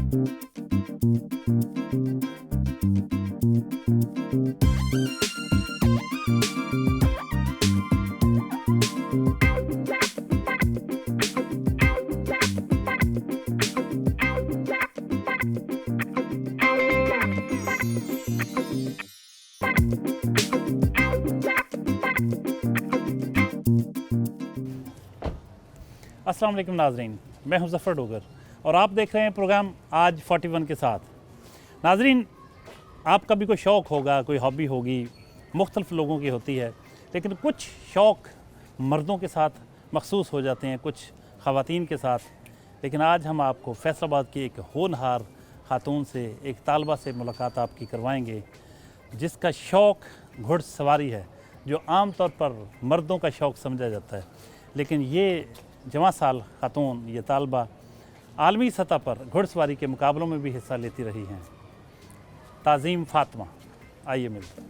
अस्सलाम वालेकुम नाजरीन, मैं हूं ज़फ़र डोगर और आप देख रहे हैं प्रोग्राम आज 41 के साथ। नाजरीन, आपका भी कोई शौक़ होगा, कोई हॉबी होगी, मुख्तलिफ़ लोगों की होती है, लेकिन कुछ शौक़ मर्दों के साथ मखसूस हो जाते हैं, कुछ ख़वातीन के साथ। लेकिन आज हम आपको फैसलाबाद की एक होनहार ख़ातून से, एक तालबा से मुलाकात आपकी करवाएंगे जिसका शौक़ घुड़सवारी है, जो आम तौर पर मर्दों का शौक़ समझा जाता है। लेकिन ये जवां साल ख़ातून, ये तालबा आलमी सतह पर घुड़सवारी के मुकाबलों में भी हिस्सा लेती रही हैं। ताज़ीम फ़ातिमा, आइए मिलते हैं।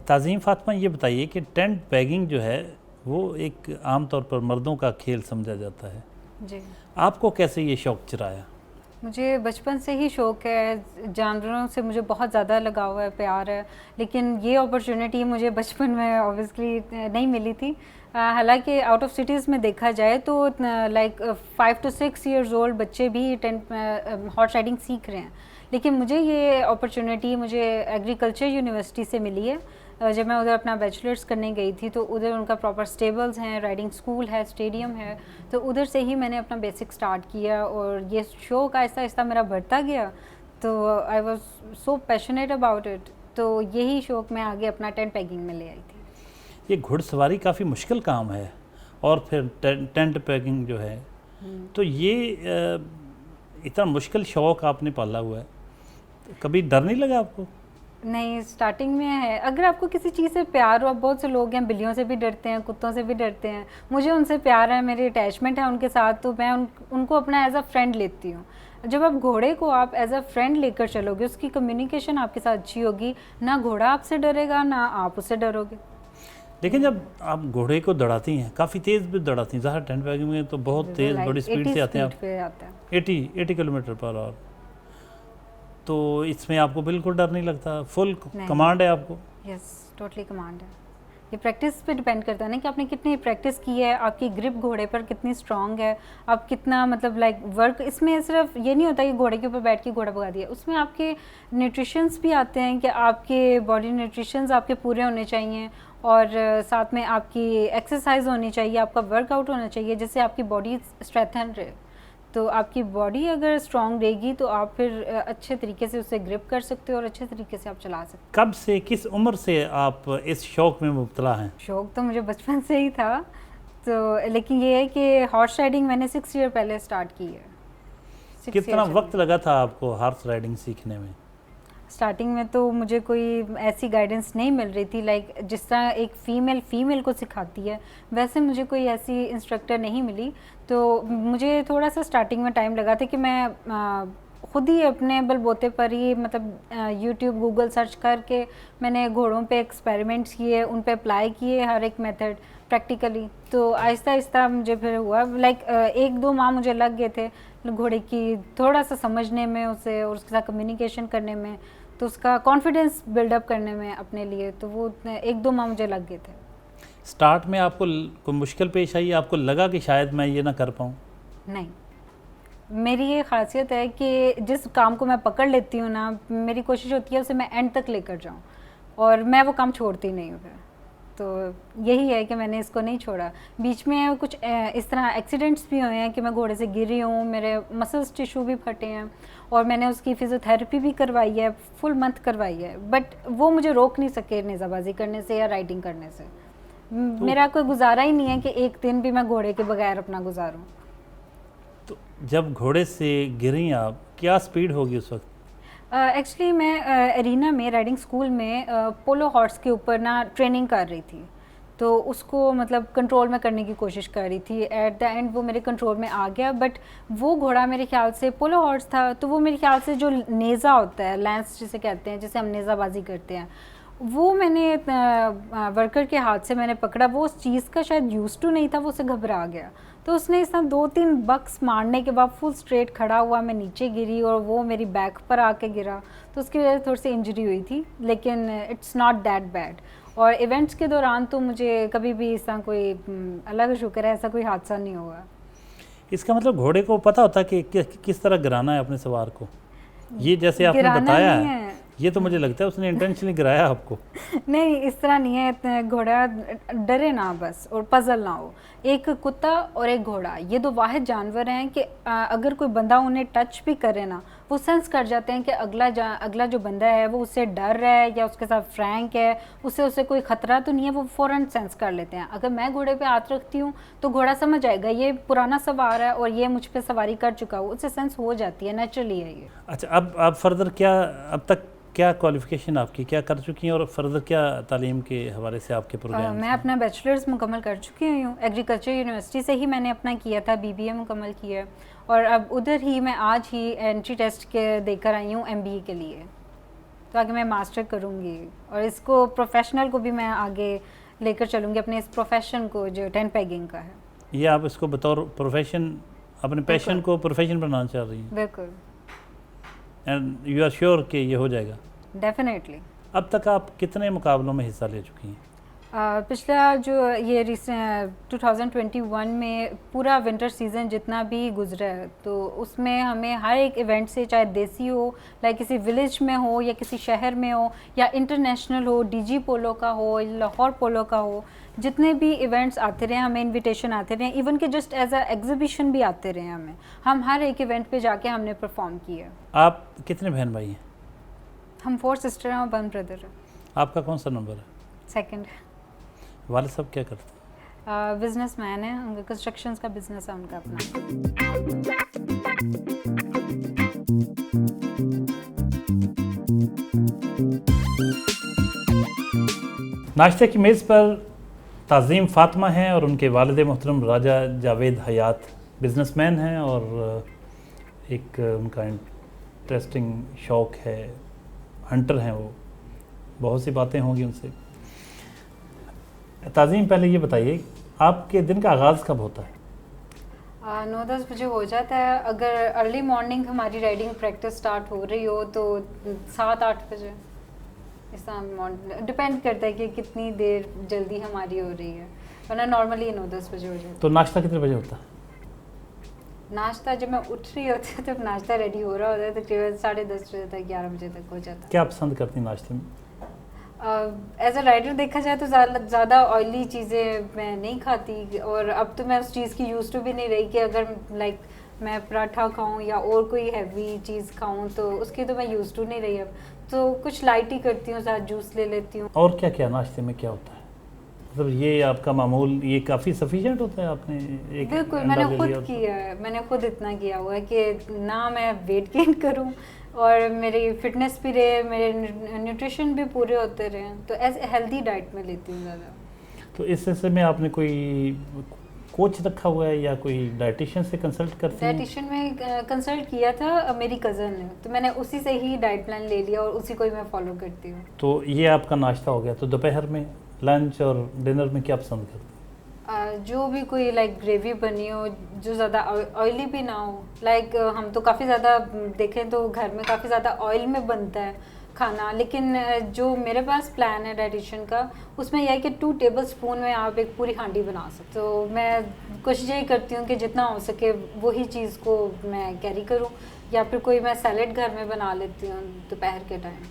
ताज़ीम फ़ातिमा, ये बताइए कि टेंट पैगिंग जो है वो एक आम तौर पर मर्दों का खेल समझा जाता है जी। आपको कैसे ये शौक़ चिराया? मुझे बचपन से ही शौक़ है, जानवरों से मुझे बहुत ज़्यादा लगाव है, प्यार है। लेकिन ये अपॉर्चुनिटी मुझे बचपन में ऑब्वियसली नहीं मिली थी। हालांकि आउट ऑफ सिटीज़ में देखा जाए तो लाइक 5 to 6 years ओल्ड बच्चे भी टेंट हॉर्स राइडिंग सीख रहे हैं। लेकिन मुझे ये अपॉर्चुनिटी मुझे एग्रीकल्चर यूनिवर्सिटी से मिली है। जब मैं उधर अपना बैचलर्स करने गई थी तो उधर उनका प्रॉपर स्टेबल्स हैं, राइडिंग स्कूल है, स्टेडियम है, तो उधर से ही मैंने अपना बेसिक स्टार्ट किया और ये शौक़ आहिस्ता आहिस्ता मेरा बढ़ता गया। तो I was so passionate about it, तो यही शौक़ मैं आगे अपना टेंट पैगिंग में ले आई थी। ये घुड़सवारी काफ़ी मुश्किल काम है और फिर टेंट पैगिंग जो है, तो ये इतना मुश्किल शौक़ आपने पाला हुआ है, तो कभी डर नहीं लगा आपको? नहीं, स्टार्टिंग में है। अगर आपको किसी चीज़ से प्यार हो, अब बहुत से लोग हैं बिल्लियों से भी डरते हैं, कुत्तों से भी डरते हैं, मुझे उनसे प्यार है, मेरी अटैचमेंट है उनके साथ, तो मैं उनको अपना एज अ फ्रेंड लेती हूँ। जब आप घोड़े को आप एज अ फ्रेंड लेकर चलोगे, उसकी कम्युनिकेशन आपके साथ अच्छी होगी, ना घोड़ा आपसे डरेगा ना आप उससे डरोगे। लेकिन जब आप घोड़े को दौड़ाती हैं, काफ़ी तेज़ भी दौड़ाती हैं, ज़्यादा टेंट पैगिंग में तो बहुत तेज़ बड़ी स्पीड से आते हैं आप, 80 किलोमीटर पर आवर, तो इसमें आपको बिल्कुल डर नहीं लगता? फुल कमांड है आपको? यस, टोटली कमांड है। ये प्रैक्टिस पे डिपेंड करता है ना कि आपने कितनी प्रैक्टिस की है, आपकी ग्रिप घोड़े पर कितनी स्ट्रांग है, आप कितना मतलब लाइक वर्क। इसमें सिर्फ ये नहीं होता कि घोड़े के ऊपर बैठ के घोड़ा भगा दिया, उसमें आपके न्यूट्रिशंस भी आते हैं कि आपके बॉडी न्यूट्रिशंस आपके पूरे होने चाहिए और साथ में आपकी एक्सरसाइज होनी चाहिए, आपका वर्कआउट होना चाहिए जिससे आपकी बॉडी स्ट्रेंथन रहे। तो आपकी बॉडी अगर स्ट्रांग रहेगी तो आप फिर अच्छे तरीके से उसे ग्रिप कर सकते हो और अच्छे तरीके से आप चला सकते हो। कब से, किस उम्र से आप इस शौक़ में मुब्तला हैं? शौक़ तो मुझे बचपन से ही था, तो लेकिन ये है कि हॉर्स राइडिंग मैंने 6 year पहले स्टार्ट की है। कितना वक्त लगा था आपको हॉर्स राइडिंग सीखने में? स्टार्टिंग में तो मुझे कोई ऐसी गाइडेंस नहीं मिल रही थी, लाइक जिस तरह एक फ़ीमेल को सिखाती है वैसे मुझे कोई ऐसी इंस्ट्रक्टर नहीं मिली। तो मुझे थोड़ा सा स्टार्टिंग में टाइम लगा था कि मैं खुद ही अपने बलबूते पर ही मतलब यूट्यूब गूगल सर्च करके मैंने घोड़ों पे एक्सपेरिमेंट्स किए, उन पे अप्लाई किए हर एक मेथड प्रैक्टिकली। तो आहिस्ता आहिस्ता मुझे फिर हुआ, लाइक 1-2 माह मुझे लग गए थे घोड़े की थोड़ा सा समझने में उसे और उसके साथ कम्युनिकेशन करने में, तो उसका कॉन्फिडेंस बिल्डअप करने में अपने लिए, तो वो 1-2 माह मुझे लग गए थे। स्टार्ट में आपको कोई मुश्किल पेश आई, आपको लगा कि शायद मैं ये ना कर पाऊँ? नहीं, मेरी ये खासियत है कि जिस काम को मैं पकड़ लेती हूँ ना, मेरी कोशिश होती है उसे मैं एंड तक लेकर जाऊँ और मैं वो काम छोड़ती नहीं हूँ फिर। तो यही है कि मैंने इसको नहीं छोड़ा। बीच में कुछ इस तरह एक्सीडेंट्स भी हुए हैं कि मैं घोड़े से गिरी हूँ, मेरे मसल्स टिश्यू भी फटे हैं और मैंने उसकी फिजियोथेरेपी भी करवाई है, फुल मंथ करवाई है, बट वो मुझे रोक नहीं सके नेज़ाबाजी करने से या राइडिंग करने से। मेरा कोई गुजारा ही नहीं है कि एक दिन भी मैं घोड़े के बगैर अपना गुजारूं। तो जब घोड़े से गिरी आप, क्या स्पीड होगी उस वक्त? एक्चुअली मैं एरिना में राइडिंग स्कूल में पोलो हॉर्स के ऊपर ना ट्रेनिंग कर रही थी। तो उसको मतलब कंट्रोल में करने की कोशिश कर रही थी। एट द एंड वो मेरे कंट्रोल में आ गया, बट वो घोड़ा मेरे ख्याल से पोलो हॉर्स था, तो वो मेरे ख्याल से जो नेज़ा होता है, लैंस जिसे कहते हैं, जिसे हम नेज़ाबाजी करते हैं, वो मैंने वर्कर के हाथ से मैंने पकड़ा। वो उस चीज़ का शायद यूज़ टू नहीं था, वो उससे घबरा गया, तो उसने इस तरह 2-3 बक्स मारने के बाद फुल स्ट्रेट खड़ा हुआ, मैं नीचे गिरी और वो मेरी बैक पर आके गिरा, तो उसकी वजह से थोड़ी सी इंजरी हुई थी, लेकिन इट्स नॉट दैट बैड। और इवेंट्स के दौरान तो मुझे कभी भी इस तरह कोई अल्लाह का शुक्र है ऐसा कोई हादसा नहीं हुआ। इसका मतलब घोड़े को पता होता कि किस तरह गिराना है अपने सवार को? ये जैसे आपने गिराना बताया नहीं है, है। ये तो मुझे लगता है उसने इंटेंशनली गिराया आपको। नहीं, इस तरह नहीं है। घोड़ा डरे ना बस, और पजल ना हो। एक कुत्ता और एक घोड़ा, ये दो वाहिद जानवर हैं कि अगर कोई बंदा उन्हें टच भी करे ना, वो सेंस कर जाते हैं कि अगला जो बंदा है वो उससे डर रहा है या उसके साथ फ्रैंक है, उससे कोई ख़तरा तो नहीं है, वो फ़ौरन सेंस कर लेते हैं। अगर मैं घोड़े पे हाथ रखती हूँ तो घोड़ा समझ आएगा ये पुराना सवार है और ये मुझ पे सवारी कर चुका हो, उससे सेंस हो जाती है, नेचुरली है ये। अच्छा, अब आप फर्दर क्या, अब तक क्या क्वालिफ़िकेशन आपकी क्या कर चुकी हैं और फर्दर क्या तालीम के हवाले से आपके प्रोग्राम? मैं अपना बैचलर्स मुकम्मल कर चुकी हूँ। एग्रीकल्चर यूनिवर्सिटी से ही मैंने अपना किया था, बीबीए मुकम्मल किया है, और अब उधर ही मैं आज ही एंट्री टेस्ट के देकर आई हूँ एमबीए के लिए, तो आगे मैं मास्टर करूँगी और इसको प्रोफेशनल को भी मैं आगे लेकर चलूँगी, अपने इस प्रोफेशन को जो टेन पेगिंग का है। ये आप इसको बतौर प्रोफेशन, अपने पैशन को प्रोफेशन बनाना चाह रही हैं? बिल्कुल, एंड यू आर श्योर कि ये हो जाएगा? डेफिनेटली। अब तक आप कितने मुकाबलों में हिस्सा ले चुकी हैं? पिछला जो ये 2021 में पूरा विंटर सीज़न जितना भी गुजरा है, तो उसमें हमें हर एक इवेंट से, चाहे देसी हो, लाइक किसी विलेज में हो या किसी शहर में हो, या इंटरनेशनल हो, डीजी पोलो का हो, लाहौर पोलो का हो, जितने भी इवेंट्स आते रहे हमें, इनविटेशन आते रहे, इवन कि जस्ट एज अ एग्जीबिशन भी आते रहे हमें, हम हर एक इवेंट पे जाके हमने परफॉर्म किया। आप कितने बहन भाई हैं? हम 4 सिस्टर हैं और 1 ब्रदर है। आपका कौन सा नंबर है? सेकंड। वालिद साहब क्या करते हैं? बिजनेसमैन है, उनका कंस्ट्रक्शंस का बिजनेस है उनका अपना। नाश्ते की मेज़ पर ताज़ीम फ़ातिमा हैं और उनके वालिद मोहतरम राजा जावेद हयात बिजनेसमैन हैं, और एक उनका इंटरेस्टिंग शौक़ है, हंटर हैं वो, बहुत सी बातें होंगी उनसे। ताज़ीम, पहले ये बताइए आपके दिन का आगाज़ कब होता है? 9-10 बजे हो जाता है। अगर अर्ली मॉर्निंग हमारी राइडिंग प्रैक्टिस स्टार्ट हो रही हो तो 7-8 बजे, इस तरह डिपेंड करता है कि कितनी देर जल्दी हमारी हो रही है, वरना नॉर्मली 9-10 बजे हो जाता है। तो नाश्ता कितने बजे होता है? नाश्ता जब मैं उठ रही होती है तब नाश्ता रेडी हो रहा होता है, तकरीबन 10:30 बजे तक, 11 बजे तक हो जाता है। क्या पसंद करती हैं नाश्ते में? एज अ राइडर देखा जाए तो ज़्यादा ऑयली चीज़ें मैं नहीं खाती, और अब तो मैं उस चीज़ की यूज़ टू भी नहीं रही कि अगर लाइक मैं पराठा खाऊं या और कोई हैवी चीज़ खाऊं, तो उसकी तो मैं यूज़ टू नहीं रही अब, तो कुछ लाइट ही करती हूँ, साथ जूस ले लेती हूँ। और क्या क्या नाश्ते में क्या होता है? मतलब ये आपका मामूल ये काफ़ी सफिशिएंट होता है? आपने एक बिल्कुल, अंडा मैंने ले खुद लिया और- किया है, मैंने खुद इतना किया हुआ है कि ना मैं वेट गेन करूं और मेरी फिटनेस भी रहे, मेरे न्यूट्रिशन भी पूरे होते रहे, तो एज हेल्दी डाइट में लेती हूँ ज़्यादा। तो इस सिलसिले में आपने कोई कोच रखा हुआ है या कोई डाइटिशियन से कंसल्ट करती हैं? डाइटिशियन में कंसल्ट किया था मेरी कज़न ने, तो मैंने उसी से ही डाइट प्लान ले लिया और उसी को ही मैं फॉलो करती हूँ। तो ये आपका नाश्ता हो गया, तो दोपहर में, लंच और डिनर में क्या पसंद करते हैं? जो भी कोई लाइक ग्रेवी बनी हो, जो ज़्यादा ऑयली भी ना हो, लाइक हम तो काफ़ी ज़्यादा देखें तो घर में काफ़ी ज़्यादा ऑयल में बनता है खाना, लेकिन जो मेरे पास प्लान है डाइटिशियन का, उसमें यह है कि 2 टेबल स्पून में आप एक पूरी हांडी बना सकते हो। तो मैं कोशिश यही करती हूँ कि जितना हो सके वही चीज़ को मैं कैरी करूँ, या फिर कोई मैं सैलेड घर में बना लेती हूँ दोपहर के टाइम।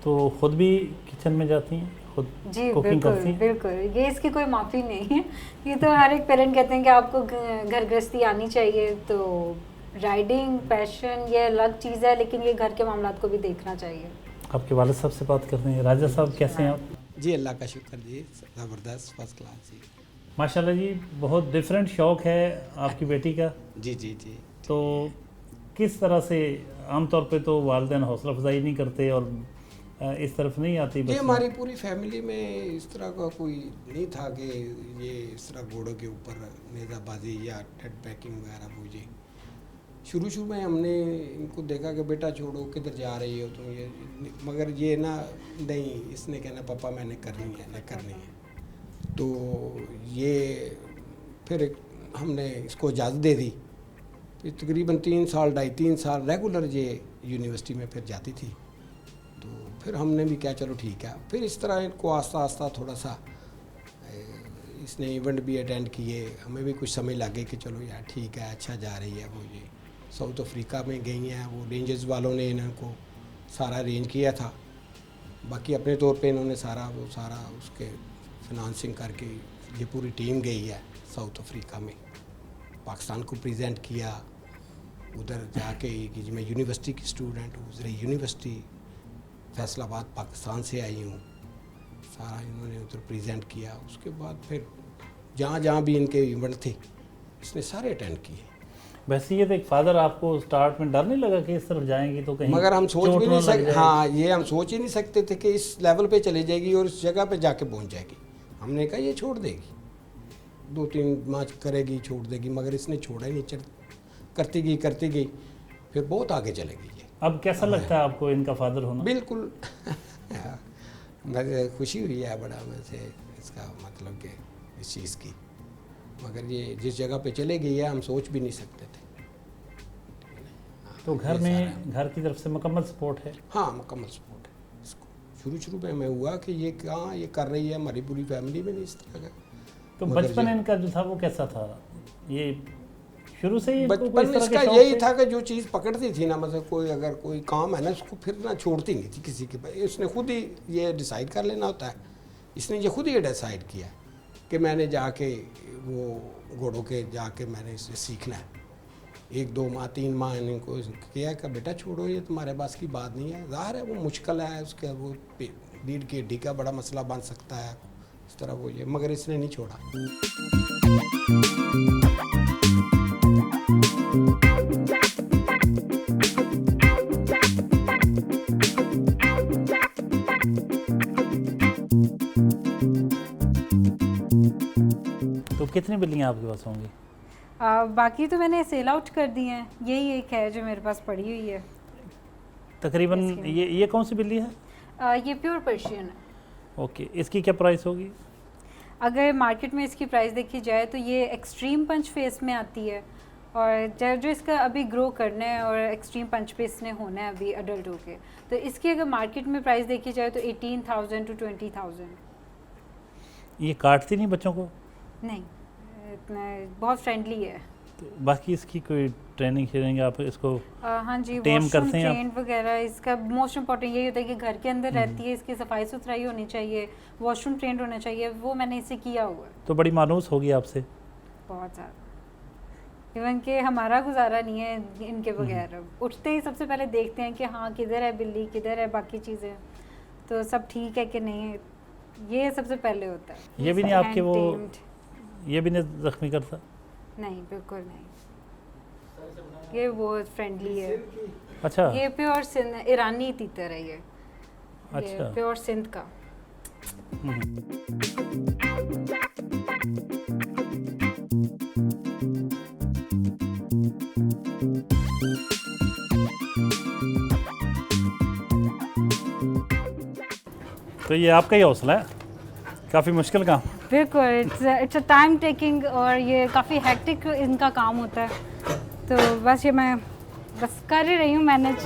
तो खुद भी किचन में जाती हैं, खुद जी कुकिंग बिल्कुल करती हैं? बिल्कुल, ये इसकी कोई माफ़ी नहीं है, ये तो हर एक पेरेंट कहते हैं कि आपको घर गृहस्थी आनी चाहिए, तो राइडिंग पैशन ये अलग चीज़ है, लेकिन ये घर के मामलात को भी देखना चाहिए। आपके वालिद साहब से बात करते हैं। राजा साहब कैसे हैं आप? जी अल्लाह का शुक्र जी, ज़बरदस्त, फर्स्ट क्लास जी। माशाल्लाह जी, बहुत डिफरेंट शौक़ है आपकी बेटी का। जी जी जी। तो किस तरह से, आमतौर पे तो वालिदैन हौसला अफजाई नहीं करते और इस तरफ नहीं आती ये बच्चियाँ? हमारी पूरी फैमिली में इस तरह का कोई नहीं था कि ये इस तरह घोड़ों के ऊपर नेज़ाबाजी या टेड पैकिंग वगैरह वो ये। शुरू में हमने इनको देखा कि बेटा छोड़ो, किधर जा रही हो तुम, ये मगर ये ना नहीं, इसने कहना पापा मैंने करनी है। तो ये फिर हमने इसको इजाज़त दे दी। फिर तकरीबन 3 साल 2.5-3 साल रेगुलर ये यूनिवर्सिटी में फिर जाती थी। तो फिर हमने भी क्या चलो ठीक है। फिर इस तरह इनको आस्ता आस्ता थोड़ा सा इसने इवेंट भी अटेंड किए, हमें भी कुछ समय लगे कि चलो यार ठीक है, अच्छा जा रही है। वो ये साउथ अफ्रीका में गई हैं, वो रेंजर्स वालों ने इनको सारा अरेंज किया था। बाकी अपने तौर पे इन्होंने सारा उसके फिनांसिंग करके ये पूरी टीम गई है साउथ अफ्रीका में, पाकिस्तान को प्रेजेंट किया। उधर जाके कि मैं यूनिवर्सिटी की स्टूडेंट हूँ, ज़रा यूनिवर्सिटी फैसलाबाद पाकिस्तान से आई हूँ, सारा इन्होंने उधर प्रेजेंट किया। उसके बाद फिर जहाँ भी इनके इवेंट थे इसने सारे अटेंड किए। वैसे ये तो एक फादर, आपको स्टार्ट में डर नहीं लगा कि इस तरफ जाएंगी तो कहीं मगर हम सोच चोट भी नहीं न लग सकते, जाए? हाँ ये हम सोच ही नहीं सकते थे कि इस लेवल पे चली जाएगी और इस जगह पे जाके पहुंच जाएगी। हमने कहा ये छोड़ देगी, 2-3 मैच करेगी छोड़ देगी, मगर इसने छोड़ा ही नहीं, करती गई फिर बहुत आगे चलेगी ये। अब कैसा लगता है आपको इनका फादर होना? बिल्कुल मुझे खुशी हुई है बड़ा मुझे इसका मतलब कि इस चीज़ की, मगर ये जिस जगह पे चले गई है हम सोच भी नहीं सकते थे। तो घर में घर की तरफ से मुकम्मल सपोर्ट है? हाँ मुकम्मल सपोर्ट है इसको। शुरू में मैं हुआ कि ये कहाँ ये कर रही है, हमारी पूरी फैमिली में नहीं इस तरह का। तो बचपन इनका जो था वो कैसा था? ये शुरू से ही बचपन में इसका यही था कि जो चीज़ पकड़ती थी ना, मतलब कोई अगर कोई काम है ना उसको फिर ना छोड़ती नहीं थी किसी के पास। इसने खुद ही ये डिसाइड कर लेना होता है। इसने ये खुद ही डिसाइड किया कि मैंने जाके वो घोड़ों के जाके मैंने इसे सीखना है। 1-2 माह 3 माह इनको किया कि बेटा छोड़ो, ये तुम्हारे पास की बात नहीं है। ज़ाहिर है वो मुश्किल है, उसके वो रीढ़ की हड्डी का बड़ा मसला बन सकता है इस तरह वो ये, मगर इसने नहीं छोड़ा। तो कितनी बिल्लियाँ आपके पास होंगी? बाकी तो मैंने सेल आउट कर दी हैं, यही एक है जो मेरे पास पड़ी हुई है। तकरीबन ये कौन सी बिल्ली है? ये प्योर पर्शियन है। ओके, इसकी क्या प्राइस होगी? अगर मार्केट में इसकी प्राइस देखी जाए तो ये एक्सट्रीम पंच फेस में आती है, और जो इसका अभी ग्रो करना है और एक्सट्रीम पंच पे इसने होना है अभी अडल्ट होके, तो इसकी अगर मार्केट में प्राइस देखी जाए तो 18,000 to 20,000। ये काटती नहीं बच्चों को? नहीं, इतना बहुत फ्रेंडली है। तो बाकी इसकी कोई ट्रेनिंग आप इसको हाँ जी, टेम वॉशरूम करते हैं आप? ट्रेन वगैरह इसका मोस्ट इम्पॉर्टेंट यही होता है कि घर के अंदर रहती है, इसकी सफाई सुथराई होनी चाहिए, वॉशरूम ट्रेंड होना चाहिए, वो मैंने इसे किया हुआ है। तो बड़ी मानूस होगी आपसे? बहुत ज़्यादा, इवन कि हमारा गुजारा नहीं है इनके बगैर। उठते ही सबसे पहले देखते हैं कि हाँ किधर है बिल्ली, किधर है बाकी चीज़ें, तो सब ठीक है कि नहीं, ये सबसे पहले होता है। ये भी नहीं आपके वो, ये भी नहीं जख्मी करता? नहीं, बिल्कुल नहीं, ये बहुत फ्रेंडली है। अच्छा, ये प्योर सिंध ईरानी तीतर है ये अच्छा, प्योर सिंध का। तो ये आपका ही हौसला है, काफ़ी मुश्किल काम। बिल्कुल, इट्स अ टाइम टेकिंग, और ये काफ़ी हैक्टिक इनका काम होता है। तो बस ये मैं बस कर ही रही हूँ मैनेज,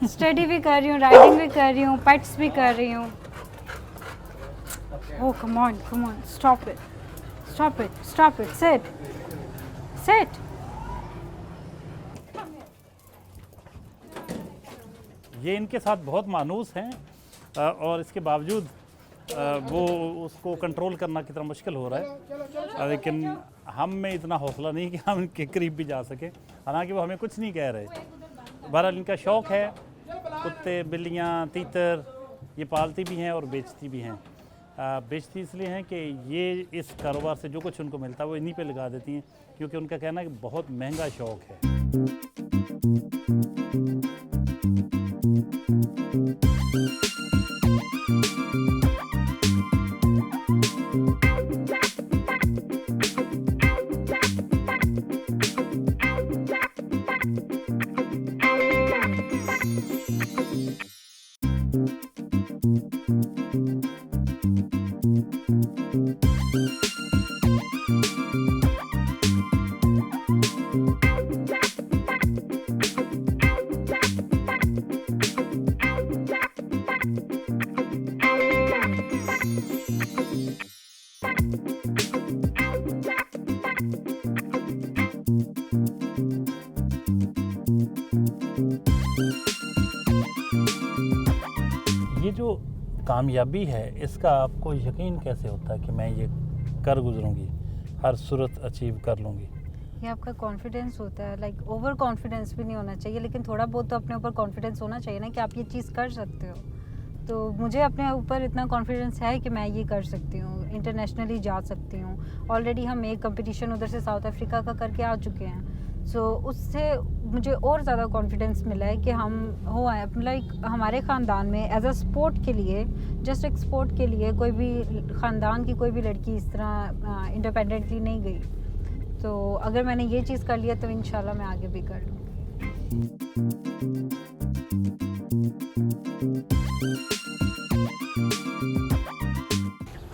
स्टडी भी कर रही हूँ, राइडिंग भी कर रही हूँ, पेट्स भी कर रही हूँ। Oh come on, stop it, sit. ये इनके साथ बहुत मानूस हैं, और इसके बावजूद वो उसको कंट्रोल करना कितना मुश्किल हो रहा है, लेकिन हम में इतना हौसला नहीं कि हम इनके करीब भी जा सके। हालांकि वो हमें कुछ नहीं कह रहे। बहरहाल इनका शौक़ है, कुत्ते बिल्लियाँ तीतर ये पालती भी हैं और बेचती भी हैं। बेचती इसलिए हैं कि ये इस कारोबार से जो कुछ उनको मिलता है वो इन्हीं पे लगा देती हैं, क्योंकि उनका कहना है कि बहुत महंगा शौक़ है। ये जो कामयाबी है इसका आपको यकीन कैसे होता है कि मैं ये कर गुजरूंगी, हर सूरत अचीव कर लूँगी? ये आपका कॉन्फिडेंस होता है, लाइक ओवर कॉन्फिडेंस भी नहीं होना चाहिए, लेकिन थोड़ा बहुत तो अपने ऊपर कॉन्फिडेंस होना चाहिए ना कि आप ये चीज़ कर सकते हो। तो मुझे अपने ऊपर इतना कॉन्फिडेंस है कि मैं ये कर सकती हूँ, इंटरनेशनली जा सकती हूँ। ऑलरेडी हम एक कंपटीशन उधर से साउथ अफ्रीका का करके आ चुके हैं। सो उससे मुझे और ज़्यादा कॉन्फिडेंस मिला है कि हम हो आए, लाइक हमारे ख़ानदान में एज अ स्पोर्ट के लिए, जस्ट एक स्पोर्ट के लिए कोई भी ख़ानदान की कोई भी लड़की इस तरह इंडिपेंडेंटली नहीं गई। तो अगर मैंने ये चीज़ कर लिया तो इंशाल्लाह मैं आगे भी कर लूँगी।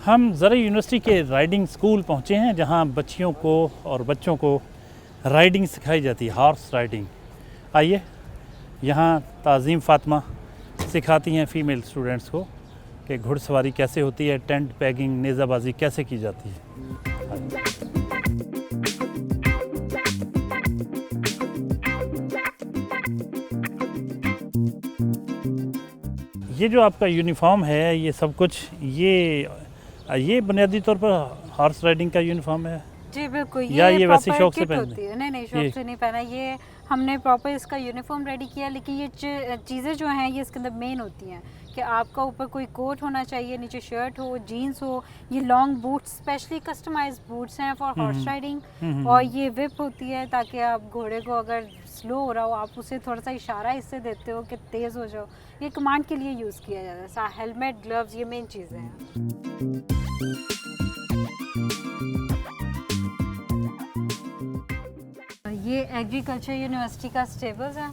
हम ज़रा यूनिवर्सिटी के राइडिंग स्कूल पहुँचे हैं जहाँ बच्चियों को और बच्चों को राइडिंग सिखाई जाती है, हॉर्स राइडिंग। आइए, यहाँ ताज़ीम फ़ातिमा सिखाती हैं फ़ीमेल स्टूडेंट्स को कि घुड़सवारी कैसे होती है, टेंट पैगिंग, नेज़ाबाजी कैसे की जाती है। ये जो आपका यूनिफॉर्म है, ये सब कुछ, ये बुनियादी तौर पर हॉर्स राइडिंग का यूनिफॉर्म है जी बिल्कुल, या ये वैसे proper शौक से kit पहनते होती है। नहीं ये- शौक से नहीं पहना, ये हमने प्रॉपर इसका यूनिफॉर्म रेडी किया। लेकिन ये चीज़ें जो हैं ये इसके अंदर मेन होती हैं कि आपका ऊपर कोई कोट होना चाहिए, नीचे शर्ट हो, जीन्स हो, ये long boots, specially customise boots हैं फॉर हॉर्स राइडिंग, और ये विप होती है ताकि आप घोड़े को अगर स्लो हो रहा हो आप उसे थोड़ा सा इशारा इससे देते हो कि तेज़ हो जाओ। ये कमांड के लिए यूज़ किया जाता है। हेलमेट, ग्लव्स, ये मेन चीज़ें हैं। ये एग्रीकल्चर यूनिवर्सिटी का स्टेबल्स है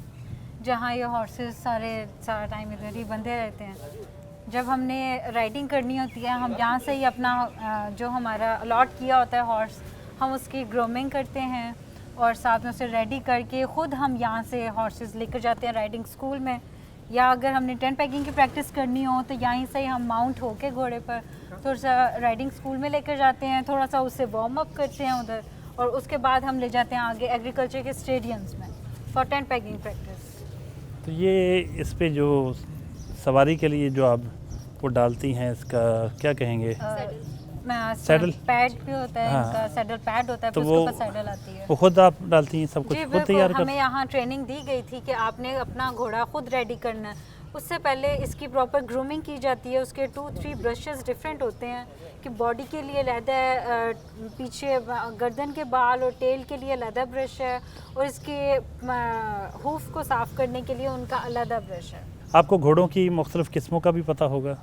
जहाँ ये हॉर्सेस सारा टाइम इधर ही बंधे रहते हैं। जब हमने राइडिंग करनी होती है हम यहाँ से ही अपना जो हमारा अलॉट किया होता है हॉर्स, हम उसकी ग्रूमिंग करते हैं और साथ में उसे रेडी करके ख़ुद हम यहाँ से हॉर्सेस लेकर जाते हैं राइडिंग स्कूल में। या अगर हमने टेंट पैकिंग की प्रैक्टिस करनी हो तो यहीं से ही हम माउंट होके घोड़े पर थोड़ा सा राइडिंग स्कूल में लेकर जाते हैं, थोड़ा सा उससे वार्म अप करते हैं उधर, और उसके बाद हम ले जाते हैं आगे एग्रीकल्चर के स्टेडियम्स में फॉर टेंट पैकिंग प्रैक्टिस। तो ये इस पे जो सवारी के लिए जो आप वो डालती हैं, इसका क्या कहेंगे? सैडल पैड भी होता है, हाँ। इनका सैडल पैड होता है, तो फिर उसके ऊपर सैडल आती है। वो खुद आप डालती हैं, सब कुछ जी खुद बिल्कुल, तैयार हमें यहाँ ट्रेनिंग दी गई थी कि आपने अपना घोड़ा खुद रेडी करना है। उससे पहले इसकी प्रॉपर ग्रूमिंग की जाती है। उसके 2-3 ब्रशेस डिफरेंट होते हैं कि बॉडी के लिए अलहदा है, पीछे गर्दन के बाल और टेल के लिए अलहदा ब्रश है, और इसके हूफ को साफ़ करने के लिए उनका अलहदा ब्रश है। आपको घोड़ों की मुख्तलिफ किस्मों का भी पता होगा?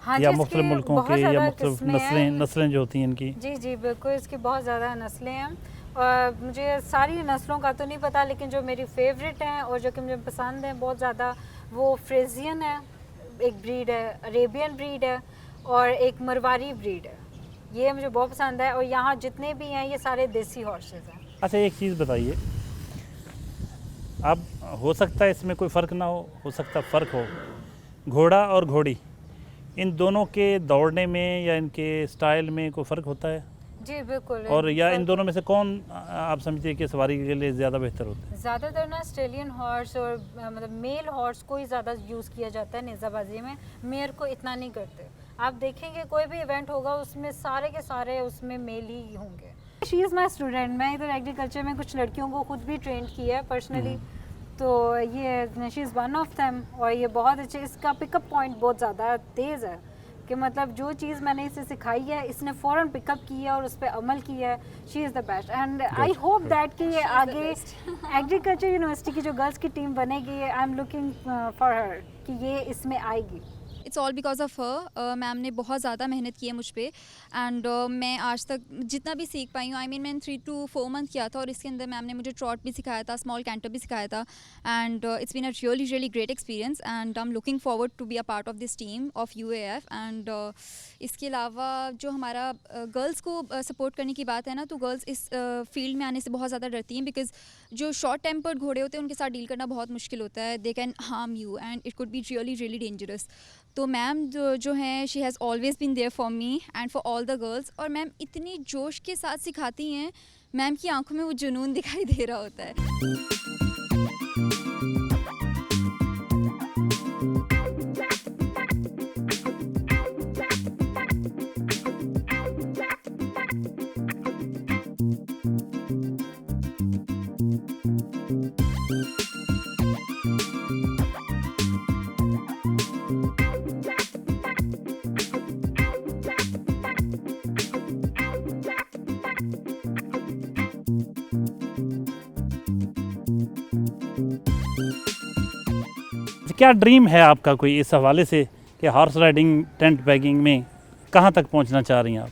हाँ या जी, मुख्तलिफ इसके मुल्कों बहुत के या ज़्यादा मुख्तलिफ किस्में हैं। नस्लें जो होती हैं इनकी? जी जी बिल्कुल, इसकी बहुत ज़्यादा नस्लें हैं। और मुझे सारी नस्लों का तो नहीं पता, लेकिन जो मेरी फेवरेट हैं और जो कि मुझे पसंद है बहुत ज़्यादा, वो फ्रेजियन है, एक ब्रीड है, अरेबियन ब्रीड है, और एक मरवारी ब्रीड है। ये मुझे बहुत पसंद है। और यहाँ जितने भी हैं ये सारे देसी हॉर्सेस हैं। अच्छा, एक चीज़ बताइए, अब हो सकता है इसमें कोई फ़र्क ना हो सकता है फ़र्क हो, घोड़ा और घोड़ी इन दोनों के दौड़ने में या इनके स्टाइल में कोई फ़र्क होता है? जी बिल्कुल। और या इन दोनों में से कौन आप समझते हैं कि सवारी के लिए ज़्यादा बेहतर होता है? ज़्यादातर ना ऑस्ट्रेलियन हॉर्स और मतलब मेल हॉर्स को ही ज़्यादा यूज़ किया जाता है नेज़ाबाजी में, मेयर को इतना नहीं करते। आप देखेंगे कोई भी इवेंट होगा उसमें सारे के सारे उसमें मेल ही होंगे। She is my student. मैं इधर एग्रीकल्चर में कुछ लड़कियों को खुद भी ट्रेन किया है पर्सनली, तो ये she is one of them. और ये बहुत अच्छे, इसका पिकअप पॉइंट बहुत ज़्यादा तेज़ है कि मतलब जो चीज़ मैंने इसे सिखाई है इसने फ़ौरन पिकअप की है और उस पर अमल किया है। She is the best and I hope that कि ये आगे एग्रीकल्चर यूनिवर्सिटी की जो गर्ल्स की टीम बनेगी, आई एम लुकिंग फॉर हर कि ये इसमें आएगी। It's all because of her. Ma'am ने बहुत ज़्यादा मेहनत की है मुझ पे एंड मैं आज तक जितना भी सीख पाई हूँ, आई मीन मैंने 3 to 4 मंथ किया था और इसके अंदर मैम ने मुझे ट्रॉट भी सिखाया था, स्मॉल कैंटर भी सिखाया था and it's been a really great experience and I am looking forward to be a part of this team of UAF। And इसके अलावा जो हमारा गर्ल्स को सपोर्ट करने की बात है ना, तो गर्ल्स इस फील्ड में आने से बहुत ज़्यादा डरती हैं बिकॉज जो शॉर्ट टेम्पर्ड घोड़े होते हैं उनके साथ डील करना बहुत मुश्किल होता है। They can harm you and it could be really dangerous. तो मैम जो हैं she has always been there for me and for all the girls. और मैम इतनी जोश के साथ सिखाती हैं, मैम की आंखों में वो जुनून दिखाई दे रहा होता है। क्या ड्रीम है आपका कोई इस हवाले से कि हॉर्स राइडिंग टेंट बैगिंग में कहाँ तक पहुँचना चाह रही हैं आप?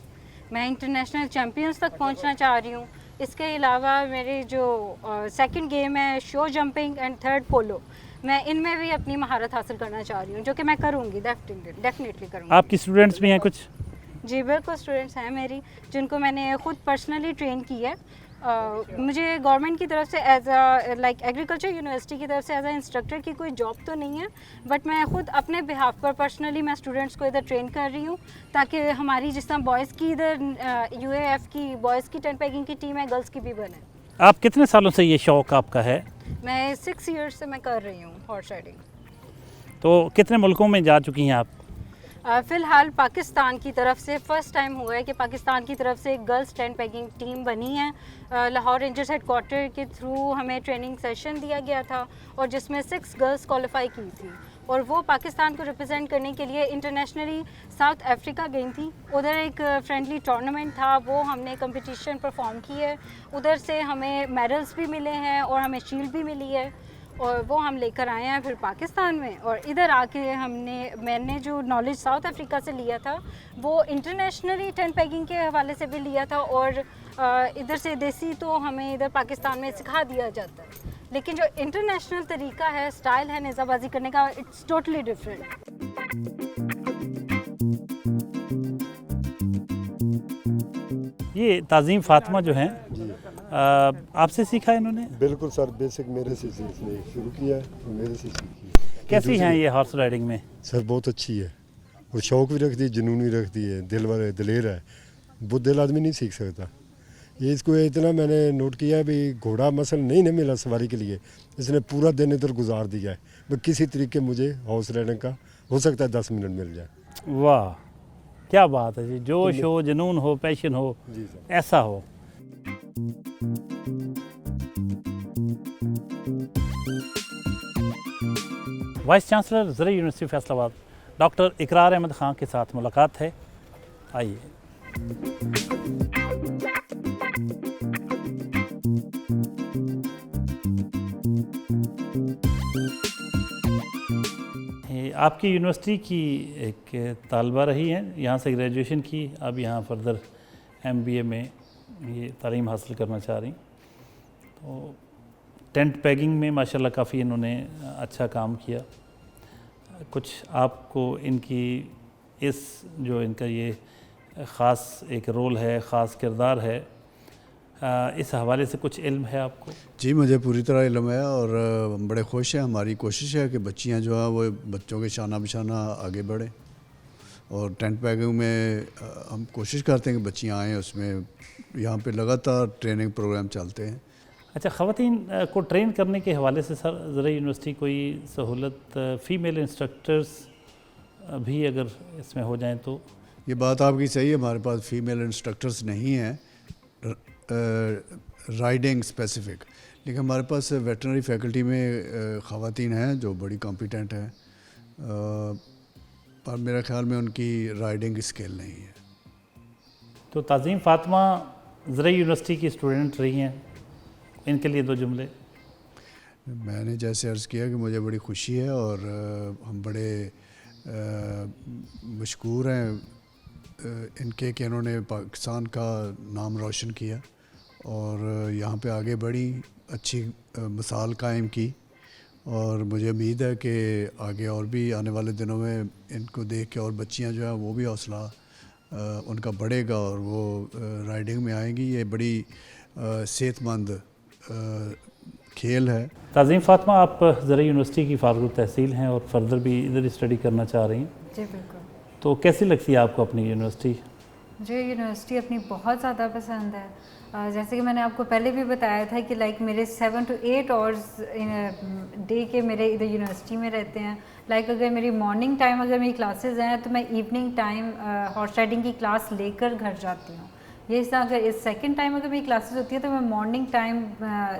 मैं इंटरनेशनल चैम्पियंस तक पहुंचना चाह रही हूँ। इसके अलावा मेरे जो सेकंड गेम है शो जंपिंग एंड थर्ड पोलो, मैं इनमें भी अपनी महारत हासिल करना चाह रही हूँ, जो कि मैं करूँगी, डेफिनेटली करूँगी। आपकी स्टूडेंट्स भी हैं कुछ? जी बिल्कुल, स्टूडेंट्स हैं मेरी जिनको मैंने ख़ुद पर्सनली ट्रेन की है। मुझे गवर्नमेंट की तरफ से as a like agriculture university की तरफ से एज अ इंस्ट्रक्टर की कोई जॉब तो नहीं है, बट मैं ख़ुद अपने बिहाफ पर पर्सनली मैं स्टूडेंट्स को इधर ट्रेन कर रही हूँ ताकि हमारी जिस तरह बॉयज़ की इधर UAF की बॉयज़ की टेंट पैकिंग की टीम है, गर्ल्स की भी बने। आप कितने सालों से ये शौक़ आपका है? मैं 6 ईयर्स से मैं कर रही हूँ हॉर्स राइडिंग। तो कितने मुल्कों में जा चुकी हैं आप? फ़िलहाल पाकिस्तान की तरफ से फ़र्स्ट टाइम हुआ है कि पाकिस्तान की तरफ से एक गर्ल्स टेंट पैकिंग टीम बनी है। लाहौर रेंजर्स हेडक्वार्टर के थ्रू हमें ट्रेनिंग सेशन दिया गया था और जिसमें 6 गर्ल्स क्वालिफाई की थी और वो पाकिस्तान को रिप्रेजेंट करने के लिए इंटरनेशनली साउथ अफ्रीका गई थी। उधर एक फ्रेंडली टूर्नामेंट था, वो हमने कंपटीशन परफॉर्म की है, उधर से हमें मेडल्स भी मिले हैं और हमें शील्ड भी मिली है और वो हम लेकर आए हैं फिर पाकिस्तान में। और इधर आके मैंने जो नॉलेज साउथ अफ्रीका से लिया था वो इंटरनेशनली टेंट पैकिंग के हवाले से भी लिया था और इधर से देसी तो हमें इधर पाकिस्तान में सिखा दिया जाता है, लेकिन जो इंटरनेशनल तरीका है, स्टाइल है नेज़ाबाजी करने का, इट्स टोटली डिफरेंट। ये ताज़ीम फातिमा जो हैं आपसे सीखा है इन्होंने? बिल्कुल सर, बेसिक मेरे से इसने शुरू किया है, मेरे से सीखी है। कैसी हैं ये हॉर्स राइडिंग में? सर बहुत अच्छी है और शौक़ भी रखती है, जुनून भी रखती है, दिलेर है, वो दिल आदमी नहीं सीख सकता। ये इसको इतना मैंने नोट किया है भी घोड़ा मसल नहीं ना मिला सवारी के लिए, इसने पूरा दिन इधर गुजार दिया है। मैं किसी तरीके मुझे हॉर्स राइडिंग का हो सकता है 10 मिनट मिल जाए। वाह क्या बात है जी, जोश हो, जुनून हो, पैशन हो, जी सर, ऐसा हो। Vice chancellor Zarai university Faisalabad doctor Iqrar Ahmad Khan के साथ मुलाकात है, आइए। आपकी यूनिवर्सिटी की एक तालबा रही हैं, यहाँ से ग्रेजुएशन की, अब यहाँ फर्दर MBA में ये तालीम हासिल करना चाह रही। तो टेंट पैगिंग में माशाल्लाह काफ़ी इन्होंने अच्छा काम किया। कुछ आपको इनकी इस जो इनका ये ख़ास एक रोल है, ख़ास किरदार है, इस हवाले से कुछ इल्म है आपको? जी मुझे पूरी तरह इल्म है और हम बड़े खुश हैं। हमारी कोशिश है कि बच्चियां जो है वो बच्चों के शाना बिशाना आगे बढ़े और टेंट पैकिंग में हम कोशिश करते हैं कि बच्चियां आएँ, उसमें यहाँ पे लगातार ट्रेनिंग प्रोग्राम चलते हैं। अच्छा, ख़वातीन को ट्रेन करने के हवाले से सर ज़रई यूनिवर्सिटी कोई सहूलत फ़ीमेल इंस्ट्रक्टर्स भी अगर इसमें हो जाएं तो? ये बात आपकी सही है, हमारे पास फ़ीमेल इंस्ट्रक्टर्स नहीं हैं राइडिंग स्पेसिफ़िक, लेकिन हमारे पास वेटरनरी फैकल्टी में ख़वातीन हैं जो बड़ी कॉम्पिटेंट हैं, पर मेरे ख़्याल में उनकी राइडिंग स्किल नहीं है। तो ताज़ीम फातिमा ज़रई यूनिवर्सिटी की स्टूडेंट रही हैं, इनके लिए 2 जुमले। मैंने जैसे अर्ज़ किया कि मुझे बड़ी खुशी है और हम बड़े मशहूर हैं इनके कि इन्होंने पाकिस्तान का नाम रोशन किया और यहाँ पे आगे बढ़ी, अच्छी मिसाल कायम की और मुझे उम्मीद है कि आगे और भी आने वाले दिनों में इनको देख के और बच्चियाँ जो हैं वो भी हौसला उनका बढ़ेगा और वो राइडिंग में आएंगी। ये बड़ी सेहतमंद खेल है। ताज़ीम फ़ातिमा, आप ज़रा यूनिवर्सिटी की फारुक तहसील हैं और फर्दर भी इधर ही स्टडी करना चाह रही हैं, जी बिल्कुल। तो कैसी लगती है आपको अपनी यूनिवर्सिटी? मुझे यूनिवर्सिटी अपनी बहुत ज़्यादा पसंद है। जैसे कि मैंने आपको पहले भी बताया था कि लाइक मेरे 7 to 8 आवर्स डे के मेरे इधर यूनिवर्सिटी में रहते हैं। लाइक अगर मेरी मॉर्निंग टाइम अगर मेरी क्लासेस हैं तो मैं इवनिंग टाइम हॉर्स राइडिंग की क्लास लेकर घर जाती हूँ। ये इस अगर इस सेकंड टाइम अगर मेरी क्लासेस होती है तो मैं मॉर्निंग टाइम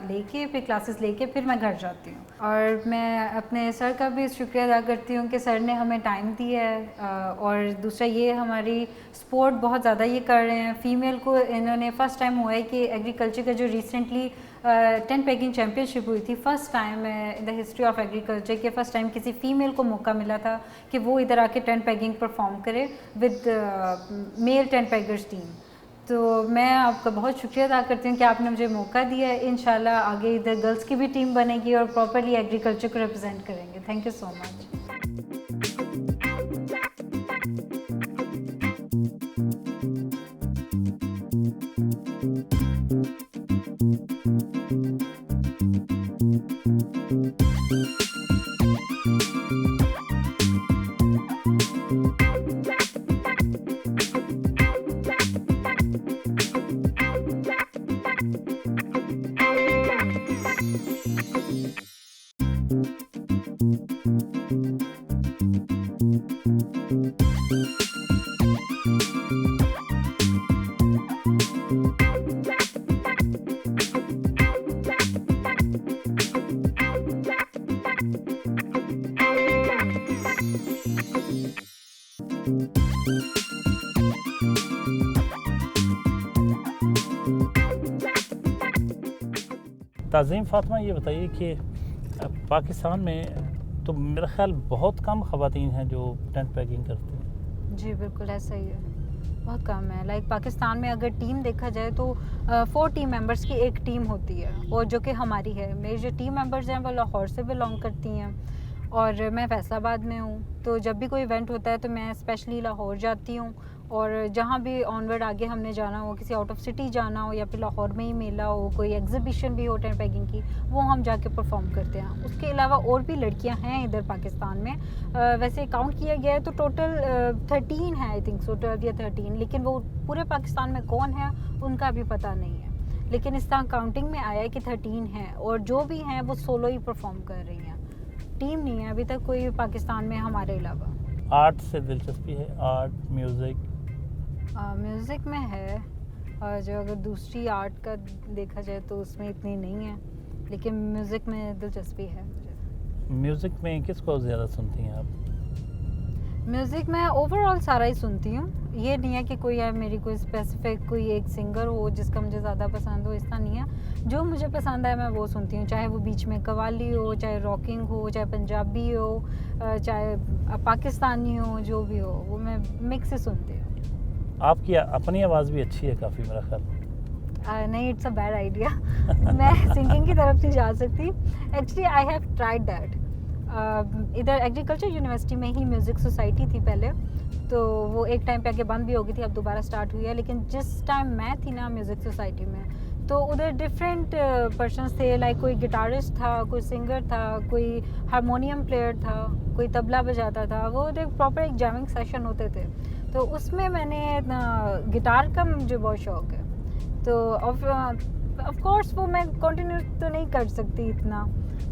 लेके फिर क्लासेस लेके फिर मैं घर जाती हूँ। और मैं अपने सर का भी शुक्रिया अदा करती हूँ कि सर ने हमें टाइम दिया है। और दूसरा ये हमारी सपोर्ट बहुत ज़्यादा ये कर रहे हैं। फ़ीमेल को इन्होंने फ़र्स्ट टाइम हुआ है कि एग्रीकल्चर का जो रिसेंटली टेंट पैकिंग चैम्पियनशिप हुई थी, first time in the history of agriculture के फ़र्स्ट टाइम किसी फ़ीमेल को मौका मिला था कि वो इधर आके टेंट पैकिंग परफॉर्म करे with male tent packers team. तो मैं आपका बहुत शुक्रिया अदा करती हूँ कि आपने मुझे मौका दिया है। इंशाल्लाह आगे इधर गर्ल्स की भी टीम बनेगी और प्रॉपर्ली एग्रीकल्चर को रिप्रेजेंट करेंगे। Thank you so much. Tazeem Fatima, ये बताइए कि पाकिस्तान में तो मेरा ख्याल बहुत कम ख़वातीन हैं जो टेंट पैकिंग करती हैं। जी बिल्कुल ऐसा ही है, बहुत कम है। लाइक पाकिस्तान में अगर टीम देखा जाए तो 4 टीम मेंबर्स की एक टीम होती है और जो कि हमारी है। मेरी जो टीम मेंबर्स हैं वो लाहौर से बिलोंग करती हैं और मैं फैसलाबाद में हूँ। तो जब भी कोई इवेंट होता है तो मैं स्पेशली लाहौर जाती हूँ और जहाँ भी ऑनवर्ड आगे हमने जाना हो, किसी आउट ऑफ सिटी जाना हो या फिर लाहौर में ही मेला हो, कोई एग्जीबिशन भी हो टेंट पैकिंग की, वो हम जाके परफॉर्म करते हैं। उसके अलावा और भी लड़कियाँ हैं इधर पाकिस्तान में। वैसे काउंट किया गया है तो टोटल 13 है, आई थिंक सो 12 या 13, लेकिन वो पूरे पाकिस्तान में कौन है उनका भी पता नहीं है। लेकिन इस तरह काउंटिंग में आया है कि 13 हैं और जो भी हैं वो सोलो ही परफॉर्म कर रही हैं, टीम नहीं है अभी तक कोई पाकिस्तान में हमारे अलावा। आर्ट से दिलचस्पी है? Art, music? म्यूज़िक में है और जो अगर दूसरी आर्ट का देखा जाए तो उसमें इतनी नहीं है, लेकिन म्यूज़िक में दिलचस्पी है मुझे। म्यूज़िक में किसको ज़्यादा सुनती हैं आप? म्यूज़िक में ओवरऑल सारा ही सुनती हूँ। ये नहीं है कि कोई है मेरी कोई स्पेसिफिक कोई एक सिंगर हो जिसका मुझे ज़्यादा पसंद हो, ऐसा नहीं है। जो मुझे पसंद है मैं वो सुनती हूँ, चाहे वो बीच में कव्वाली हो, चाहे रॉकिंग हो, चाहे पंजाबी हो, चाहे पाकिस्तानी हो, जो भी हो वो मैं मिक्स ही सुनती हूँ। आपकी अपनी आवाज़ भी अच्छी है काफ़ी मेरा ख्याल। नहीं, इट्स अ बैड आइडिया। मैं सिंगिंग की तरफ नहीं जा सकती। Actually I have tried that. इधर एग्रीकल्चर यूनिवर्सिटी में ही म्यूज़िक सोसाइटी थी पहले, तो वो एक टाइम पे आगे बंद भी हो गई थी, अब दोबारा स्टार्ट हुई है। लेकिन जिस टाइम मैं थी ना म्यूज़िक सोसाइटी में, तो उधर डिफरेंट पर्सन्स थे। लाइक कोई गिटारिस्ट था, कोई सिंगर था, कोई हारमोनियम प्लेयर था, कोई तबला बजाता था। वो एक प्रॉपर एक जैमिंग सेशन होते थे, तो उसमें मैंने गिटार का मुझे बहुत शौक़ है। तो ऑफ कोर्स वो मैं कंटिन्यू तो नहीं कर सकती इतना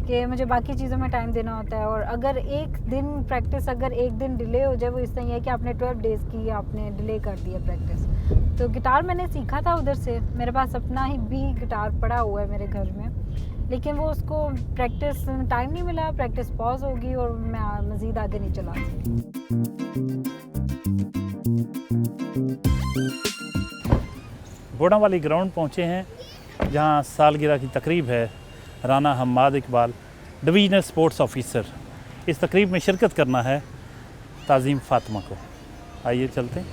कि मुझे बाकी चीज़ों में टाइम देना होता है। और अगर एक दिन प्रैक्टिस अगर एक दिन डिले हो जाए, वो इस तरह है कि आपने 12 डेज़ की आपने डिले कर दिया प्रैक्टिस। तो गिटार मैंने सीखा था उधर से, मेरे पास अपना ही भी गिटार पड़ा हुआ है मेरे घर में, लेकिन वो उसको प्रैक्टिस टाइम नहीं मिला, प्रैक्टिस पॉज होगी और मैं मज़ीद आगे नहीं चला सकती। घोड़ावाली ग्राउंड पहुँचे हैं जहाँ सालगिरह की तकरीब है। Rana Hammad Iqbal divisional sports officer, इस तकरीब में शिरकत करना है। ताज़ीम फ़ातिमा को। आइए चलते हैं।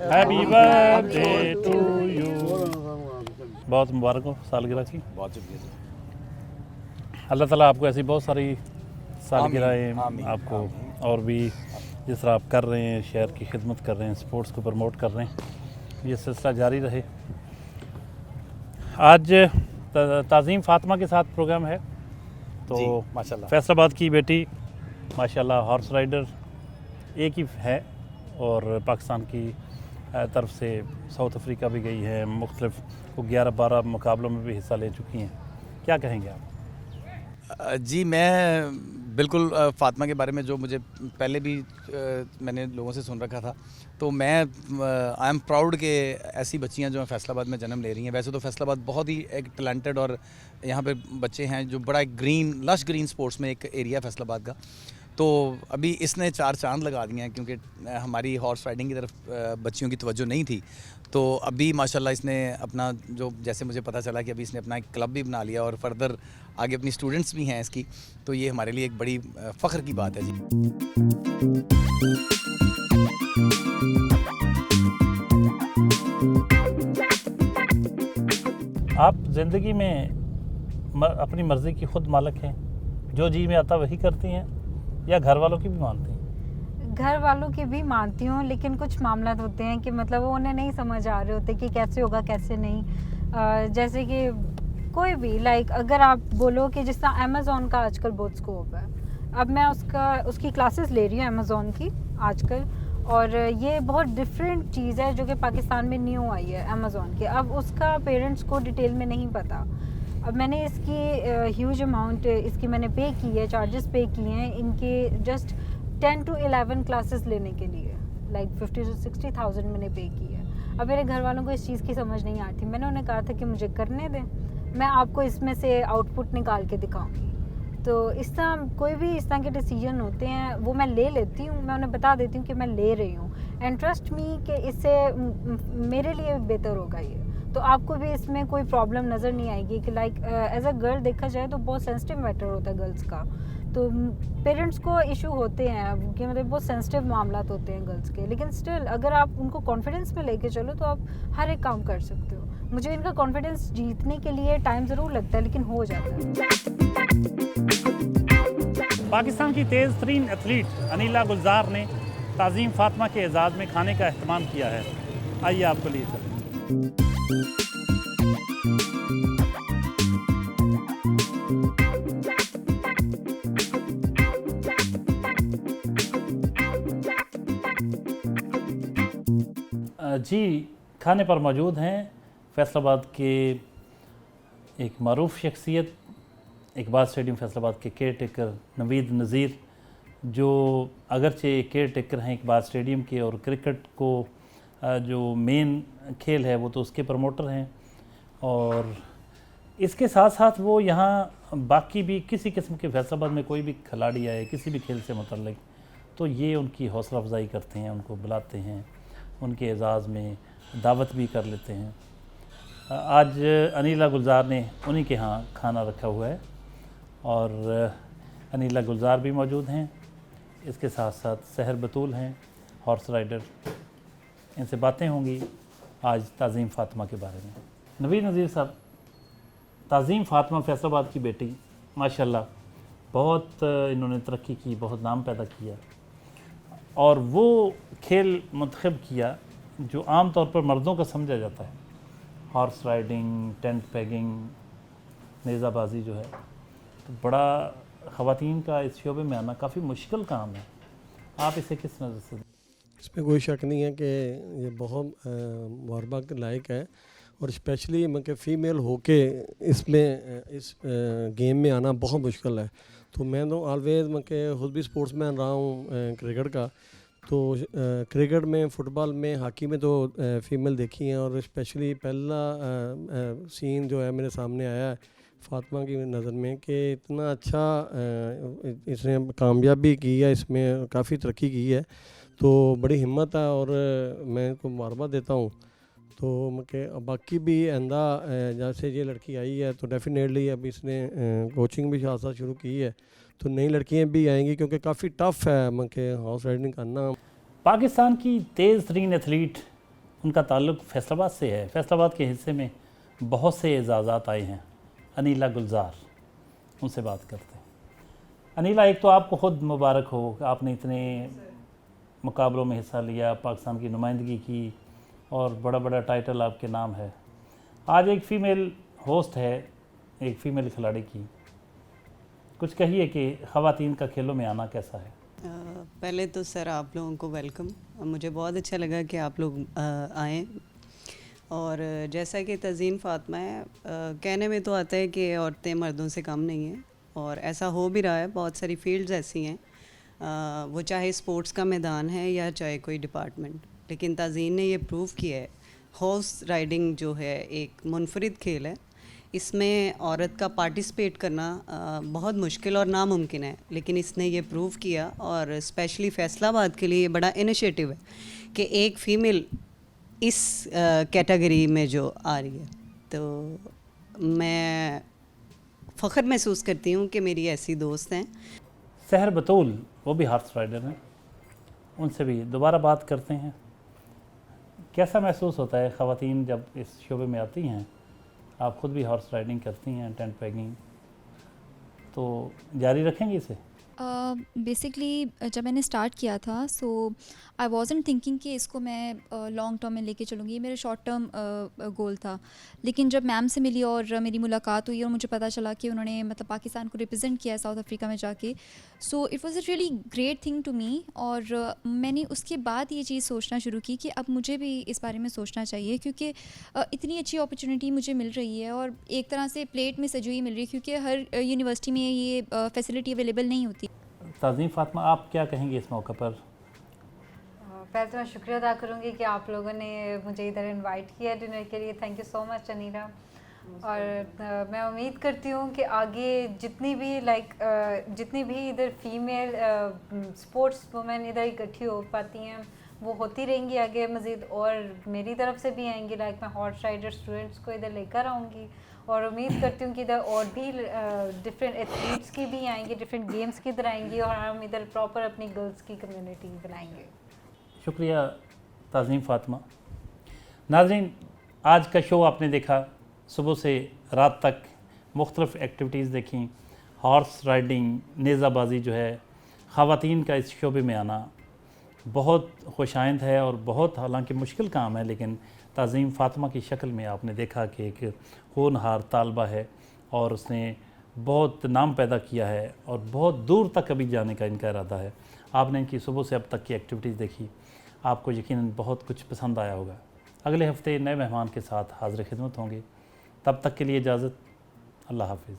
Happy birthday to you. बहुत मुबारक हो सालगिरह की। बहुत शुक्रिया। अल्लाह ताला आपको ऐसी बहुत सारी सालगिरहें आमीन, आपको और भी जिस तरह आप कर रहे हैं, शहर की खिदमत कर रहे हैं, स्पोर्ट्स को प्रमोट कर रहे हैं, ये सिलसिला जारी रहे। आज ताज़ीम फ़ातिमा के साथ प्रोग्राम है तो जी, माशाल्लाह। फैसलाबाद की बेटी माशाल्लाह हॉर्स राइडर एक ही है और पाकिस्तान की तरफ से साउथ अफ्रीका भी गई है, मुख्तलिफ को 11-12 मुकाबलों में भी हिस्सा ले चुकी हैं। क्या कहेंगे आप? जी, मैं बिल्कुल फ़ातिमा के बारे में जो मुझे पहले भी मैंने लोगों से सुन रखा था, तो मैं आई एम प्राउड कि ऐसी बच्चियां जो हैं फैसलाबाद में जन्म ले रही हैं। वैसे तो फैसलाबाद बहुत ही एक टैलेंटेड और यहाँ पे बच्चे हैं जो बड़ा एक ग्रीन लश ग्रीन स्पोर्ट्स में एक एरिया फैसलाबाद का। तो अभी इसने 4 चांद लगा दिए हैं क्योंकि हमारी हॉर्स राइडिंग की तरफ बच्चियों की तवज्जो नहीं थी। तो अभी माशाल्लाह इसने अपना जो जैसे मुझे पता चला कि अभी इसने अपना एक क्लब भी बना लिया और फर्दर आगे अपनी स्टूडेंट्स भी हैं इसकी। तो ये हमारे लिए एक बड़ी फ़ख्र की बात है जी। आप ज़िंदगी में अपनी मर्ज़ी की खुद मालिक हैं, जो जी में आता वही करती हैं या घर वालों की भी मानती हैं? घर वालों की भी मानती हूँ, लेकिन कुछ मामला होते हैं कि मतलब वो उन्हें नहीं समझ आ रहे होते कि कैसे होगा कैसे नहीं। जैसे कि कोई भी लाइक अगर आप बोलो कि जिस तरह अमेज़ॉन का आजकल बहुत स्कोप है, अब मैं उसकी क्लासेस ले रही हूँ अमेज़ॉन की आजकल, और ये बहुत डिफरेंट चीज़ है जो कि पाकिस्तान में न्यू आई है अमेज़ॉन की। अब उसका पेरेंट्स को डिटेल में नहीं पता। अब मैंने इसकी ह्यूज अमाउंट इसकी मैंने पे की है, चार्जेस पे किए हैं इनके जस्ट 10 to 11 क्लासेस लेने के लिए, लाइक 50 to 60,000 मैंने पे की है। अब मेरे घर वालों को इस चीज़ की समझ नहीं आती। मैंने उन्हें कहा था कि मुझे करने दें, मैं आपको इसमें से आउटपुट निकाल के दिखाऊंगी। तो इस तरह कोई भी इस तरह के डिसीजन होते हैं वो मैं ले लेती हूँ, मैं उन्हें बता देती हूँ कि मैं ले रही हूँ, एंड ट्रस्ट मी कि इससे मेरे लिए बेहतर होगा ये। तो आपको भी इसमें कोई प्रॉब्लम नज़र नहीं आएगी कि लाइक एज अ गर्ल देखा जाए तो बहुत सेंसिटिव मैटर होता है गर्ल्स का। तो पेरेंट्स को इशू होते हैं कि मतलब बहुत सेंसिटिव मामला होते हैं गर्ल्स के, लेकिन स्टिल अगर आप उनको कॉन्फिडेंस में लेके चलो तो आप हर एक काम कर सकते हो। मुझे इनका कॉन्फिडेंस जीतने के लिए टाइम ज़रूर लगता है, लेकिन हो जाता है। पाकिस्तान की तेज़ तरीन एथलीट अनीला गुलजार ने ताज़ीम फ़ातिमा के एजाज़ में खाने का अहतमाम किया है। आइए आपको लिए चलें। जी, खाने पर मौजूद हैं फैसलाबाद के एक मारूफ शख्सियत, इकबाल स्टेडियम फैसलाबाद के केयर टेकर नवीद नज़ीर, जो अगरचे केयर टेकर हैं इकबाल स्टेडियम के और क्रिकेट को जो मेन खेल है वो तो उसके प्रमोटर हैं, और इसके साथ साथ वो यहाँ बाकी भी किसी किस्म के फैसलाबाद में कोई भी खिलाड़ी आए किसी भी खेल से मुतल्लिक, तो ये उनकी हौसला अफजाई करते हैं, उनको बुलाते हैं, उनके एजाज़ में दावत भी कर लेते हैं। आज अनीला गुलजार ने उन्हीं के यहाँ खाना रखा हुआ है और अनीला गुलजार भी मौजूद हैं, इसके साथ साथ सहर बतूल हैं हॉर्स राइडर। इनसे बातें होंगी आज ताज़ीम फ़ातिमा के बारे में। नवीद नज़ीर साहब, ताज़ीम फ़ातिमा फैसलाबाद की बेटी माशाल्लाह बहुत इन्होंने तरक्की की, बहुत नाम पैदा किया और वो खेल मुंतखब किया जो आम तौर पर मर्दों का समझा जाता है, हॉर्स राइडिंग, टेंट पैगिंग, नेज़ाबाजी जो है, तो बड़ा ख़वातीन का इस शोबे में आना काफ़ी मुश्किल काम है। आप इसे किस नज़र से? इसमें कोई शक नहीं है कि ये बहुत मुबारक के लायक है, और स्पेशली मतलब फ़ीमेल होके इसमें इस गेम में आना बहुत मुश्किल है। तो मैं तो ऑलवेज़ मतलब खुद भी स्पोर्ट्समैन रहा हूँ क्रिकेट का, तो क्रिकेट में, फुटबॉल में, हॉकी में तो फ़ीमेल देखी हैं, और स्पेशली पहला सीन जो है मेरे सामने आया है फ़ातिमा की नज़र में कि इतना अच्छा इसने कामयाबी की है, इसमें काफ़ी तरक्की की है, तो बड़ी हिम्मत है और मैं इनको मुबारकबाद देता हूँ। तो मैं बाकी भी आंदा जैसे ये लड़की आई है तो डेफिनेटली अब इसने कोचिंग भी साथ साथ शुरू की है, तो नई लड़कियाँ भी आएंगी क्योंकि काफ़ी टफ़ है मैं हॉर्स राइडिंग करना। पाकिस्तान की तेज़ तरीन एथलीट, उनका ताल्लुक़ फैसलाबाद से है। फैसलाबाद के हिस्से में बहुत से एजाज़ात आए हैं। अनीला गुलजार, उनसे बात करते हैं। अनीला, एक तो आपको ख़ुद मुबारक हो, आपने इतने मुकाबलों में हिस्सा लिया, पाकिस्तान की नुमाइंदगी की और बड़ा बड़ा टाइटल आपके नाम है। आज एक फ़ीमेल होस्ट है, एक फ़ीमेल खिलाड़ी की, कुछ कहिए कि ख़वातीन का खेलों में आना कैसा है? पहले तो सर आप लोगों को वेलकम। मुझे बहुत अच्छा लगा कि आप लोग आएँ, और जैसा कि तज़ीन फ़ातिमा है, कहने में तो आता है कि औरतें मर्दों से कम नहीं हैं, और ऐसा हो भी रहा है। बहुत सारी फील्ड्स ऐसी हैं, वो चाहे स्पोर्ट्स का मैदान है या चाहे कोई डिपार्टमेंट, लेकिन तज़ीन ने ये प्रूव किया है। हॉर्स राइडिंग जो है एक मुनफरिद खेल है, इसमें औरत का पार्टिसिपेट करना बहुत मुश्किल और नामुमकिन है, लेकिन इसने ये प्रूव किया, और स्पेशली फ़ैसलाबाद के लिए ये बड़ा इनिशिएटिव है कि एक फ़ीमेल इस कैटेगरी में जो आ रही है। तो मैं फ़ख्र महसूस करती हूँ कि मेरी ऐसी दोस्त हैं। सहर बतूल, वो भी हॉर्स राइडर हैं, उनसे भी दोबारा बात करते हैं। कैसा महसूस होता है ख़वातीन जब इस शोबे में आती हैं? आप ख़ुद भी हॉर्स राइडिंग करती हैं, टेंट पैकिंग, तो जारी रखेंगे इसे? बेसिकली जब मैंने स्टार्ट किया था, सो आई वाज़न्ट थिंकिंग कि इसको मैं लॉन्ग टर्म में लेके चलूँगी, ये मेरा शॉर्ट टर्म गोल था। लेकिन जब मैम से मिली और मेरी मुलाकात हुई और मुझे पता चला कि उन्होंने मतलब पाकिस्तान को रिप्रेजेंट किया है साउथ अफ्रीका में जाके, so it was a really great thing to me. और मैंने उसके बाद ये चीज़ सोचना शुरू की कि अब मुझे भी इस बारे में सोचना चाहिए, क्योंकि इतनी अच्छी अपॉर्चुनिटी मुझे मिल रही है और एक तरह से प्लेट में सजी हुई मिल रही है, क्योंकि हर यूनिवर्सिटी में ये फैसिलिटी अवेलेबल नहीं होती। तज़ीन फ़ातिमा, आप क्या कहेंगे इस मौके पर? पहले तो मैं शुक्रिया अदा करूँगी कि आप लोगों ने मुझे इधर इनवाइट किया डिनर के लिए। Thank you so much Anila. और मैं उम्मीद करती हूँ कि आगे जितनी भी इधर फीमेल स्पोर्ट्स वुमेन इधर इकट्ठी हो पाती हैं, वो होती रहेंगी आगे मज़ीद, और मेरी तरफ से भी आएंगी। मैं हॉर्स राइडर स्टूडेंट्स को इधर लेकर आऊँगी, और उम्मीद करती हूँ कि इधर और भी डिफरेंट एथलीट्स की भी आएंगी, डिफरेंट गेम्स की इधर आएंगी, और हम इधर प्रॉपर अपनी गर्ल्स की कम्युनिटी बनाएंगे। शुक्रिया तज़ीन फ़ातिमा। नाज़रीन, आज का शो आपने देखा, सुबह से रात तक मुख्तलिफ़ एक्टिविटीज़ देखी। हॉर्स राइडिंग, नेज़ाबाजी जो है, ख़वातीन का इस शोबे में आना बहुत खुशाइंद है और बहुत हालांकि मुश्किल काम है, लेकिन तज़ीन फ़ातिमा की शक्ल में आपने देखा कि एक होनहार तालबा है और उसने बहुत नाम पैदा किया है और बहुत दूर तक अभी जाने का इनका इरादा है। आपने इनकी सुबह से अब तक की एक्टिविटीज़ देखी, आपको यकीनन बहुत कुछ पसंद आया होगा। अगले हफ्ते नए मेहमान के साथ हाज़िर खिदमत होंगे, तब तक के लिए इजाज़त, अल्लाह हाफ़िज़।